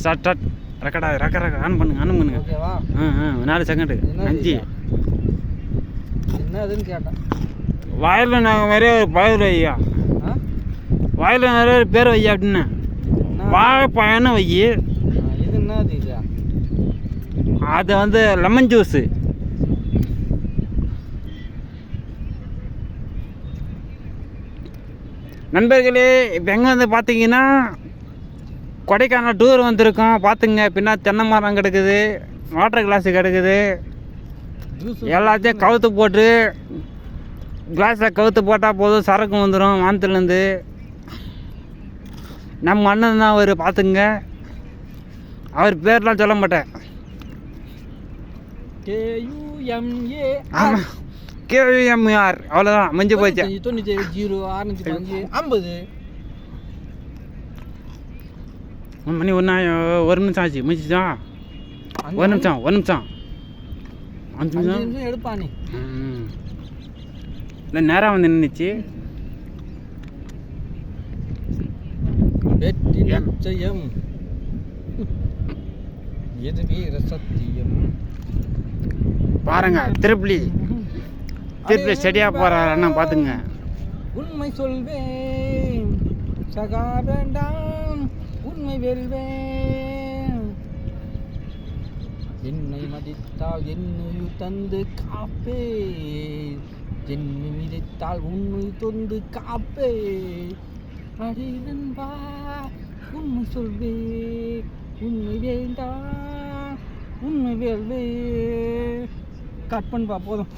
Start record on பண்ணுங்க ஓகேவா? 4 second 5. என்னதுன்னு கேட்டேன். வாயில் நாங்கள் நிறைய பயிர் ஐயா, வாயில் நிறைய பேர் வையா அப்படின்னு. வாழைப்பழம்னு வை. இது என்னது? இது அது வந்து லெமன் ஜூஸு. நண்பர்களே, இப்போ எங்கே வந்து பார்த்தீங்கன்னா கொடைக்கானல் டூர் வந்திருக்கோம். பார்த்துங்க, பின்னா தென்னை மரம் கிடக்குது, வாட்டர் கிளாஸு கிடக்குது. எல்லாத்தையும் கவுத்து போட்டு கிளாஸில் கவுத்து போட்டால் போதும், சரக்கு வந்துடும் வானத்துலேருந்து. நம்ம அண்ணன் தான் அவர், பார்த்துங்க. அவர் பேர்லாம் சொல்ல மாட்டேன். ஆமாம், KUMAR அவ்வளோதான், மஞ்சள் போச்சு. 97 0 6 மணி 1 நிமிஷம் ஆச்சு. முடிச்சுச்சா? 1 நிமிஷம் 5 நிமிஷம் எடுப்பானே. இல்லை, நேராக வந்து நின்றுச்சு. வெற்றி நிச்சயம், எது வீர சத்தியம். பாருங்க, திருப்பி ஸ்டடியாக போகிறார் அண்ணா, பார்த்துங்க. உண்மை சொல்வேன் சகா வேண்டாம், உண்மை வெல்வேன். என்னை மதித்தால் என்னுயிர் தந்து காப்பே, என்னை மிதித்தால் உன்னுயிர் தந்து காப்பே. அடி நண்பா, உண்மை சொல்வே, உண்மை வேண்டாம், உண்மை வெல்வே. கட் பண்ணுப்பா, போதும்.